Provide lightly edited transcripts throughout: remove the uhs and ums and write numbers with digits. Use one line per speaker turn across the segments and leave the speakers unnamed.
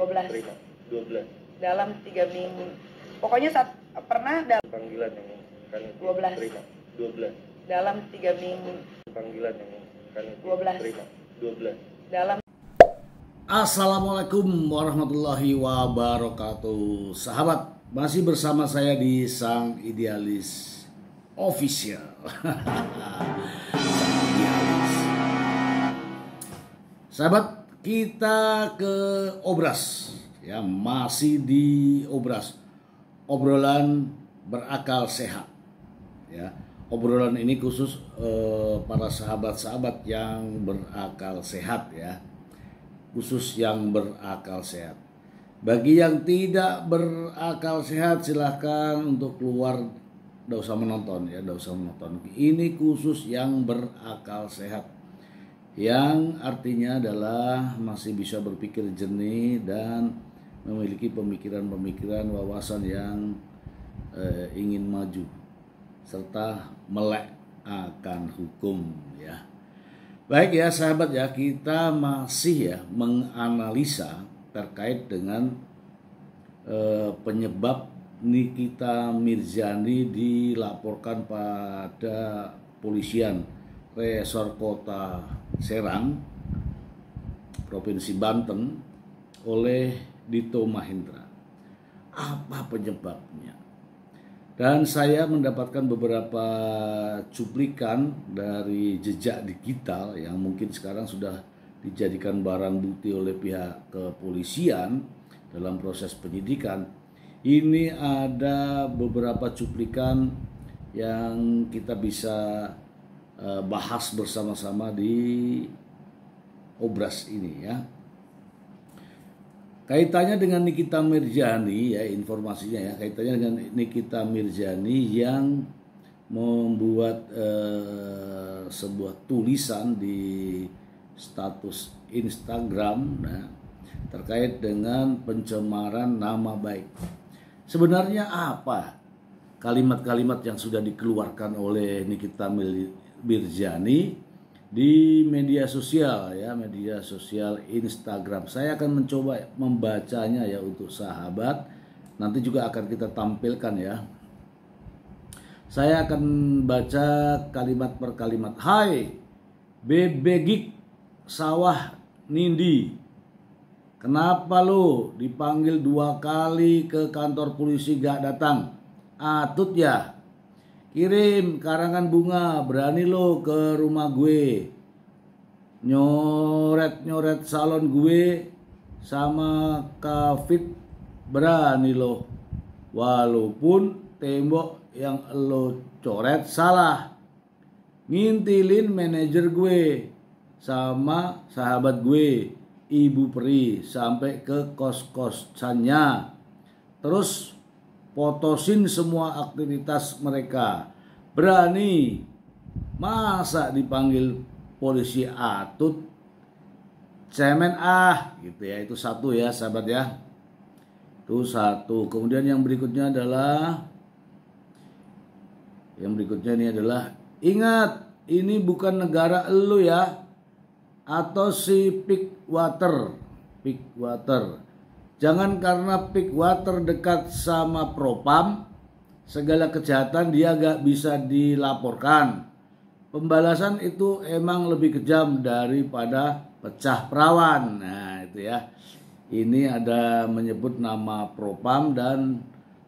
12
terima 12
dalam 3 minggu. Pokoknya saat pernah
panggilan yang kami
12
terima 12
dalam 3 minggu.
panggilan yang kami
12
terima 12
dalam.
Assalamualaikum warahmatullahi wabarakatuh. Sahabat, masih bersama saya di Sang Idealis Official. Sang Idealis. Sahabat, kita ke Obras. Ya, masih di Obras. Obrolan berakal sehat. Ya, obrolan ini khusus para sahabat-sahabat yang berakal sehat ya. Khusus yang berakal sehat. Bagi yang tidak berakal sehat silahkan untuk keluar, tidak usah menonton ya, tidak usah menonton. Ini khusus yang berakal sehat, yang artinya adalah masih bisa berpikir jernih dan memiliki pemikiran-pemikiran, wawasan yang ingin maju serta melek akan hukum ya. Baik ya sahabat ya, kita masih ya menganalisa terkait dengan penyebab Nikita Mirzani dilaporkan pada polisian Resor Kota Serang, Provinsi Banten oleh Dito Mahendra. Apa penyebabnya? Dan saya mendapatkan beberapa cuplikan dari jejak digital yang mungkin sekarang sudah dijadikan barang bukti oleh pihak kepolisian dalam proses penyidikan. Ini ada beberapa cuplikan yang kita bisa bahas bersama-sama di Obras ini ya. Kaitannya dengan Nikita Mirzani ya, informasinya ya, kaitannya dengan Nikita Mirzani yang membuat sebuah tulisan di status Instagram terkait dengan pencemaran nama baik. Sebenarnya apa kalimat-kalimat yang sudah dikeluarkan oleh Nikita Mirzani di media sosial ya, media sosial Instagram. Saya akan mencoba membacanya ya untuk sahabat. Nanti juga akan kita tampilkan ya. Saya akan baca kalimat per kalimat. Hai Bebegik Sawah Nindi, kenapa lo dipanggil 2 kali ke kantor polisi gak datang? Atut ya? Kirim karangan bunga, berani lo ke rumah gue, nyoret-nyoret salon gue sama kafit, berani lo, walaupun tembok yang lo coret salah, ngintilin manajer gue sama sahabat gue, Ibu Peri, sampai ke kos-kosannya, terus potosin semua aktivitas mereka. Berani? Masa dipanggil polisi atut? Cemen gitu ya. Itu satu ya sahabat ya. Itu satu. Kemudian yang berikutnya adalah ingat, ini bukan negara elu ya, atau si Pickwater. Jangan karena Pickwater dekat sama Propam, segala kejahatan dia gak bisa dilaporkan. Pembalasan itu emang lebih kejam daripada pecah perawan. Nah itu ya. Ini ada menyebut nama Propam dan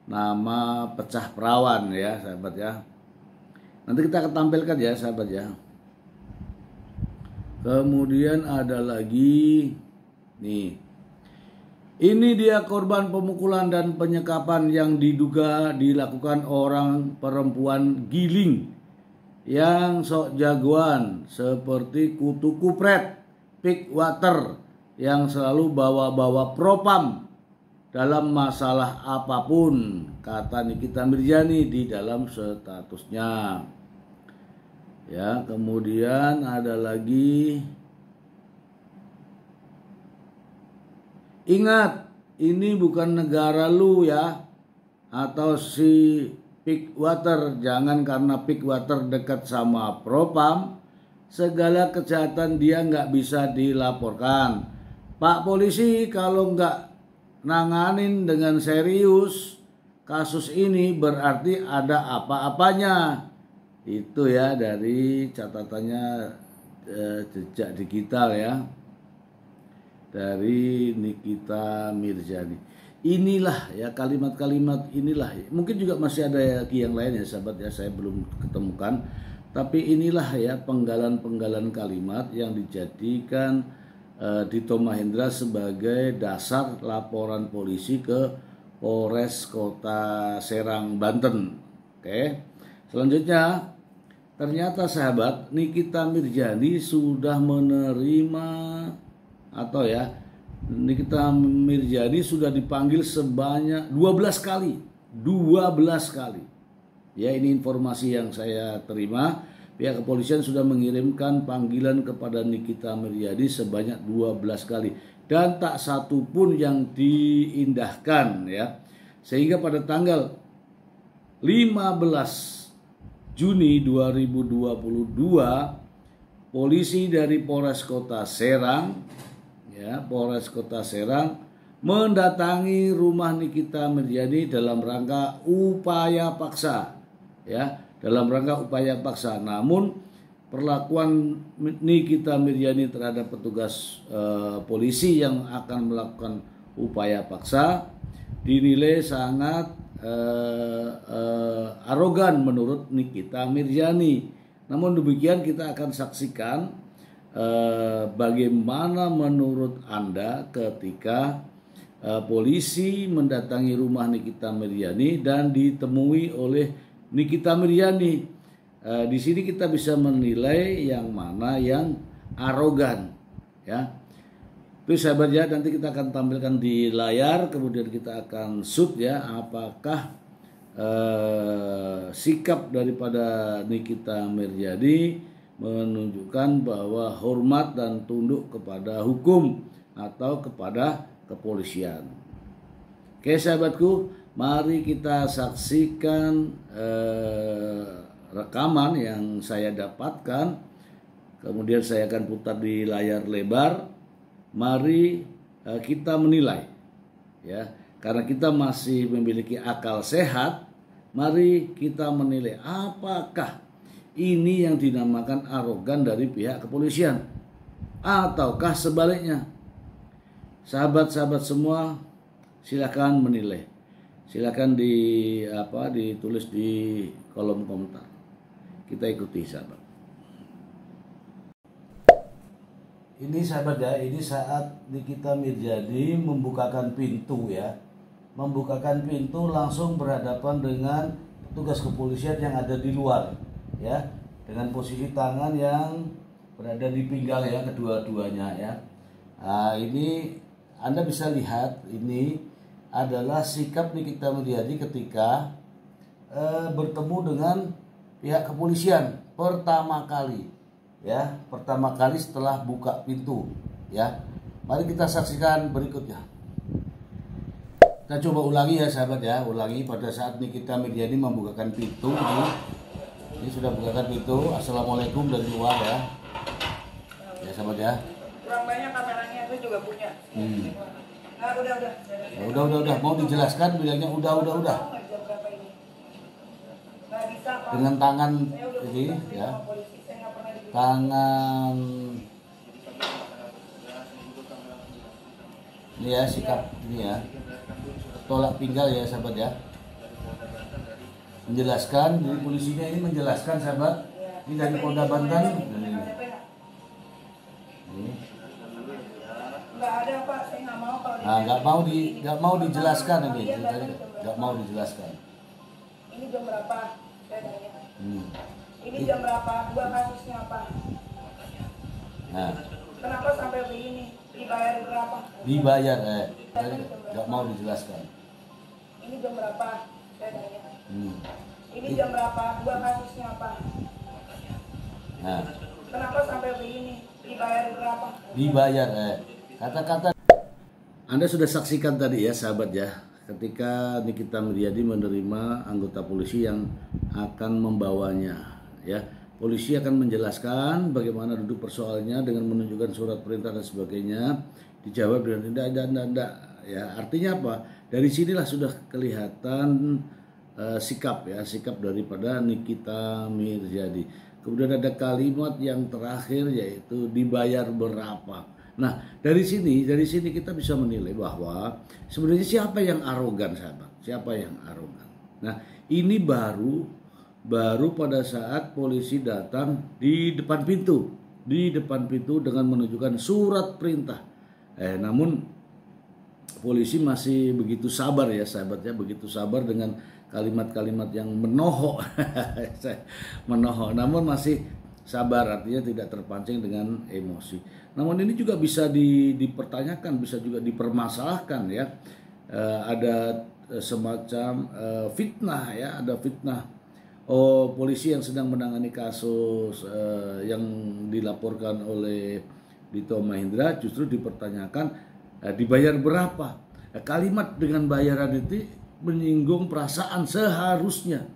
nama pecah perawan ya sahabat ya. Nanti kita akan tampilkan ya sahabat ya. Kemudian ada lagi nih. Ini dia korban pemukulan dan penyekapan yang diduga dilakukan orang perempuan giling yang sok jagoan seperti kutu kupret Pickwater yang selalu bawa-bawa propam dalam masalah apapun, kata Nikita Mirzani di dalam statusnya. Ya, kemudian ada lagi. Ingat, ini bukan negara lu ya, atau si Pickwater. Jangan karena Pickwater dekat sama Propam, segala kejahatan dia nggak bisa dilaporkan. Pak polisi, kalau nggak nanganin dengan serius kasus ini berarti ada apa-apanya. Itu ya dari catatannya jejak digital ya dari Nikita Mirzani. Inilah ya kalimat-kalimat inilah, mungkin juga masih ada lagi yang lain ya sahabat ya, saya belum ketemukan, tapi inilah ya penggalan-penggalan kalimat yang dijadikan Dito Mahendra sebagai dasar laporan polisi ke Polres Kota Serang, Banten. Oke. Selanjutnya ternyata sahabat Nikita Mirzani sudah menerima atau ya Nikita Mirzani sudah dipanggil sebanyak 12 kali. 12 kali. Ya, ini informasi yang saya terima. Pihak kepolisian sudah mengirimkan panggilan kepada Nikita Mirzani sebanyak 12 kali. Dan tak satu pun yang diindahkan ya. Sehingga pada tanggal 15 Juni 2022 polisi dari Polres Kota Serang ya, Polres Kota Serang mendatangi rumah Nikita Mirzani dalam rangka upaya paksa ya, dalam rangka upaya paksa. Namun perlakuan Nikita Mirzani terhadap petugas polisi yang akan melakukan upaya paksa dinilai sangat arogan menurut Nikita Mirzani. Namun demikian kita akan saksikan bagaimana menurut Anda ketika polisi mendatangi rumah Nikita Mirzani dan ditemui oleh Nikita Mirzani. Di sini kita bisa menilai yang mana yang arogan ya. Itu sahabat ya, nanti kita akan tampilkan di layar, kemudian kita akan shoot ya apakah sikap daripada Nikita Mirzani menunjukkan bahwa hormat dan tunduk kepada hukum atau kepada kepolisian. Oke sahabatku, mari kita saksikan rekaman yang saya dapatkan. Kemudian saya akan putar di layar lebar. Mari kita menilai ya, karena kita masih memiliki akal sehat. Mari kita menilai apakah ini yang dinamakan arogan dari pihak kepolisian ataukah sebaliknya. Sahabat-sahabat semua, silakan menilai. Silakan ditulis di kolom komentar. Kita ikuti sahabat. Ini sahabat ya, ini saat Nikita Mirzani membukakan pintu ya. Membukakan pintu langsung berhadapan dengan petugas kepolisian yang ada di luar. Ya, dengan posisi tangan yang berada di pinggang ya, kedua-duanya ya. Nah, ini Anda bisa lihat ini adalah sikap Nikita Mirzani ketika bertemu dengan pihak kepolisian pertama kali ya, pertama kali setelah buka pintu ya. Mari kita saksikan berikutnya. Kita coba ulangi ya sahabat ya, ulangi pada saat Nikita Mirzani membukakan pintu ini sudah bukakan pintu. Assalamualaikum dari luar ya. Ya sahabat ya.
Kurang banyak kameranya, itu juga punya. Nah, udah.
Ya, udah. Mau dijelaskan bilangnya udah. Dengan tangan ini ya. Tangan ini ya, sikap ini ya. Tolak pinggal ya sahabat ya. Menjelaskan, jadi polisinya ini menjelaskan sahabat, ini dari Polda Banten. Nggak mau dijelaskan ini, nggak mau dijelaskan.
Ini jam berapa? Ini jam berapa? Dua kasusnya apa?
Nah,
kenapa sampai begini? Dibayar berapa?
Dibayar, nggak mau dijelaskan.
Ini jam berapa? Ini jam berapa? Dua kasusnya apa?
Nah,
kenapa sampai begini? Dibayar berapa?
Dibayar, kata-kata. Anda sudah saksikan tadi ya sahabat ya, ketika Nikita Mirzani menerima anggota polisi yang akan membawanya ya. Polisi akan menjelaskan bagaimana duduk persoalannya dengan menunjukkan surat perintah dan sebagainya. Dijawab dengan tidak. ya. Artinya apa? Dari sinilah sudah kelihatan sikap daripada Nikita Mirzani. Kemudian ada kalimat yang terakhir yaitu dibayar berapa. Nah, dari sini kita bisa menilai bahwa sebenarnya siapa yang arogan, sahabat? Siapa yang arogan? Nah, ini baru pada saat polisi datang di depan pintu dengan menunjukkan surat perintah. Namun polisi masih begitu sabar ya, sahabatnya, begitu sabar dengan kalimat-kalimat yang menohok, namun masih sabar, artinya tidak terpancing dengan emosi. Namun ini juga bisa dipertanyakan, bisa juga dipermasalahkan ya. Ada semacam fitnah ya, ada fitnah. Polisi yang sedang menangani kasus yang dilaporkan oleh Dito Mahendra justru dipertanyakan dibayar berapa. Kalimat dengan bayaran itu menyinggung perasaan seharusnya.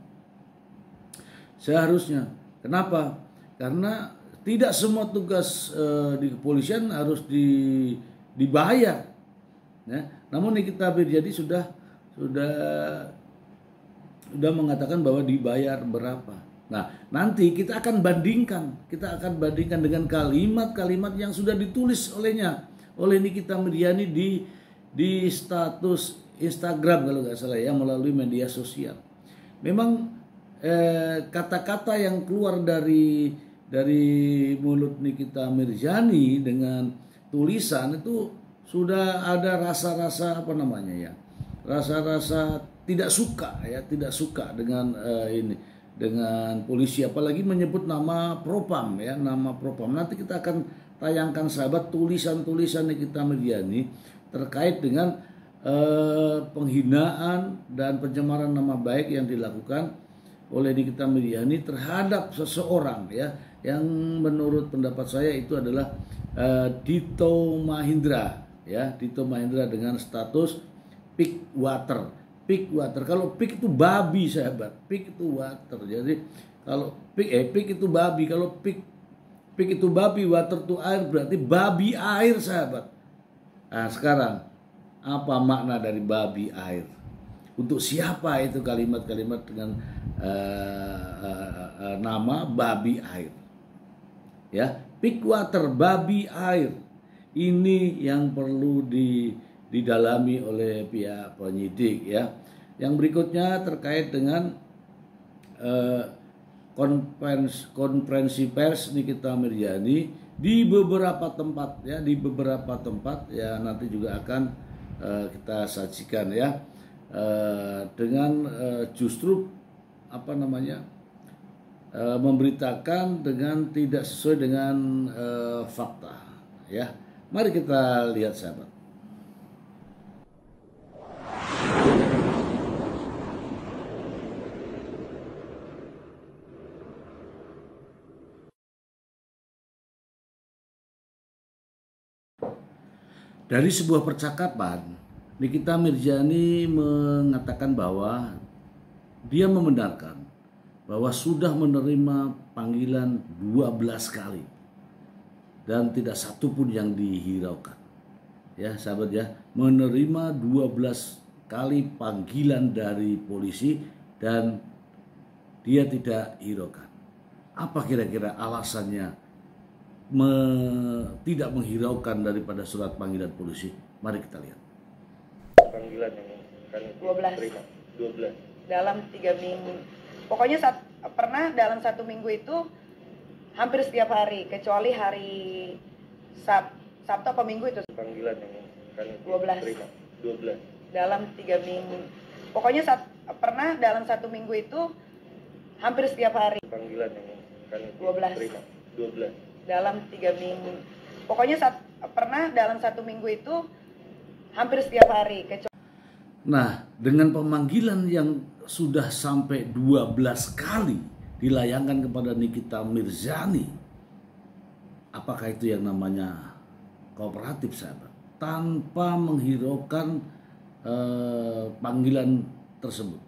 Kenapa? Karena tidak semua tugas di kepolisian harus dibayar. Ya. Namun Nikita Mirzani sudah mengatakan bahwa dibayar berapa. Nah, nanti kita akan bandingkan dengan kalimat-kalimat yang sudah ditulis oleh Nikita Mirzani di status Instagram kalau nggak salah ya, melalui media sosial. Memang kata-kata yang keluar dari mulut Nikita Mirzani dengan tulisan itu sudah ada rasa-rasa rasa-rasa tidak suka dengan dengan polisi, apalagi menyebut nama Propam ya, nama Propam. Nanti kita akan tayangkan, sahabat, tulisan-tulisan Nikita Mirzani terkait dengan penghinaan dan pencemaran nama baik yang dilakukan oleh Nikita Mirzani terhadap seseorang ya, yang menurut pendapat saya itu adalah Dito Mahendra ya, Dito Mahendra dengan status peak water. Kalau peak itu babi, sahabat, peak itu water. Jadi kalau peak itu babi, kalau peak itu babi, water itu air, berarti babi air, sahabat. Nah, sekarang apa makna dari babi air? Untuk siapa itu kalimat-kalimat dengan nama babi air? Ya, peak water, babi air. Ini yang perlu didalami oleh pihak penyidik ya. Yang berikutnya terkait dengan konferensi pers Nikita Mirzani di beberapa tempat ya, nanti juga akan kita sajikan ya, dengan justru memberitakan dengan tidak sesuai dengan fakta ya. Mari kita lihat, sahabat. Dari sebuah percakapan, Nikita Mirzani mengatakan bahwa dia membenarkan bahwa sudah menerima panggilan 12 kali dan tidak satu pun yang dihiraukan. Ya, sahabat ya, menerima 12 kali panggilan dari polisi dan dia tidak hiraukan. Apa kira-kira alasannya tidak menghiraukan daripada surat panggilan polisi? Mari kita lihat.
Panggilan yang kan
12.
terima 12
dalam 3 minggu. Pokoknya pernah dalam 1 minggu itu hampir setiap hari, kecuali hari Sabtu apa Minggu itu.
Panggilan yang kan
12.
terima 12
dalam 3 minggu. Pokoknya pernah dalam 1 minggu itu hampir setiap hari.
Panggilan yang kan
12.
terima 12
dalam 3 minggu. Pokoknya pernah dalam 1 minggu itu hampir setiap hari.
Nah, dengan pemanggilan yang sudah sampai 12 kali dilayangkan kepada Nikita Mirzani, apakah itu yang namanya kooperatif, sahabat? Tanpa menghiraukan panggilan tersebut.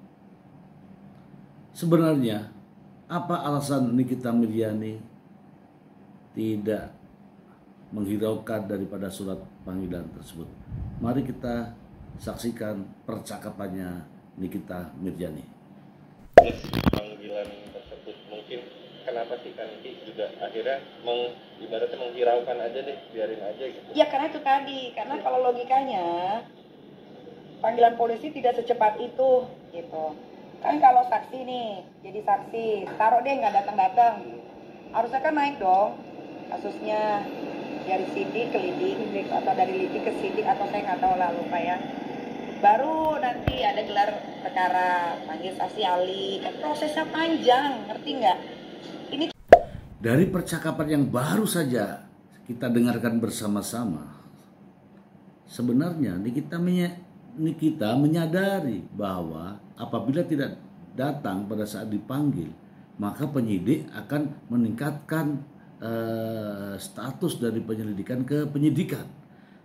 Sebenarnya apa alasan Nikita Mirzani tidak menghiraukan daripada surat panggilan tersebut? Mari kita saksikan percakapannya Nikita Mirjani.
Yes, panggilan tersebut mungkin kenapa sih kan Niki juga akhirnya ibaratnya menghiraukan aja deh, biarin aja gitu.
Ya karena itu tadi, karena kalau logikanya panggilan polisi tidak secepat itu gitu. Kan kalau saksi nih, jadi saksi, taruh dia nggak datang-datang, harusnya kan naik dong kasusnya dari sidik ke lidik atau dari lidik ke sidik atau saya nggak tahu lah, lupa ya. Baru nanti ada gelar perkara, panggil saksi ahli, kan prosesnya panjang, ngerti nggak? Ini
Dari percakapan yang baru saja kita dengarkan bersama-sama, sebenarnya Nikita menyadari bahwa apabila tidak datang pada saat dipanggil, maka penyidik akan meningkatkan status dari penyelidikan ke penyidikan.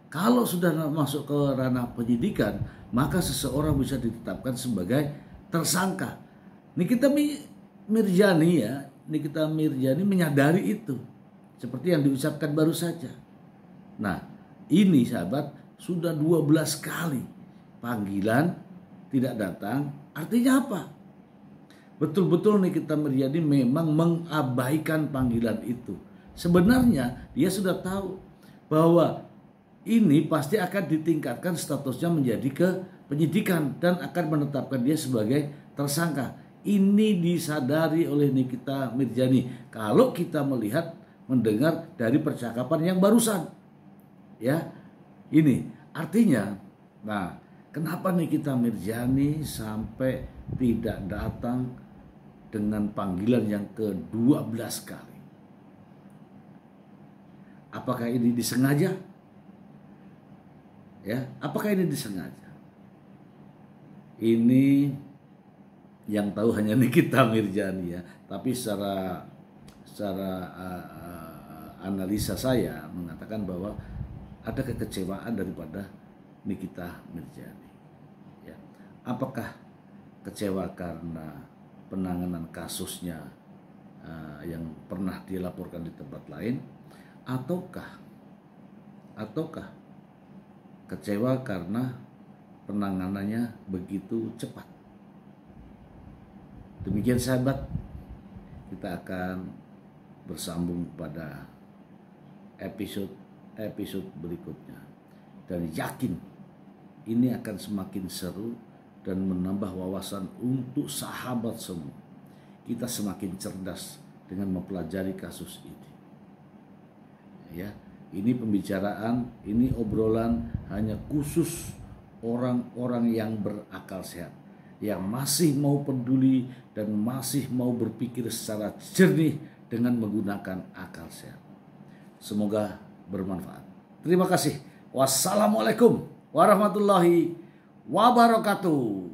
Kalau sudah masuk ke ranah penyidikan, maka seseorang bisa ditetapkan sebagai tersangka. Nikita Mirjani menyadari itu, seperti yang diucapkan baru saja. Nah, ini sahabat sudah 12 kali panggilan tidak datang. Artinya apa? Betul-betul Nikita Mirjani memang mengabaikan panggilan itu. Sebenarnya dia sudah tahu bahwa ini pasti akan ditingkatkan statusnya menjadi ke penyidikan dan akan menetapkan dia sebagai tersangka. Ini disadari oleh Nikita Mirjani. Kalau kita mendengar dari percakapan yang barusan, ya, ini artinya, nah, kenapa Nikita Mirjani sampai tidak datang dengan panggilan yang ke-12 kali? Apakah ini disengaja? Ya, apakah ini disengaja? Ini yang tahu hanya Nikita Mirjani ya. Tapi secara analisa saya mengatakan bahwa ada kekecewaan daripada Nikita Mirjani. Ya. Apakah kecewa karena penanganan kasusnya yang pernah dilaporkan di tempat lain, ataukah kecewa karena penanganannya begitu cepat? Demikian sahabat, kita akan bersambung pada episode berikutnya, dan yakin ini akan semakin seru dan menambah wawasan untuk sahabat semua. Kita semakin cerdas dengan mempelajari kasus ini. Ya, ini pembicaraan, ini obrolan hanya khusus orang-orang yang berakal sehat, yang masih mau peduli dan masih mau berpikir secara jernih dengan menggunakan akal sehat. Semoga bermanfaat. Terima kasih. Wassalamualaikum warahmatullahi wabarakatuh.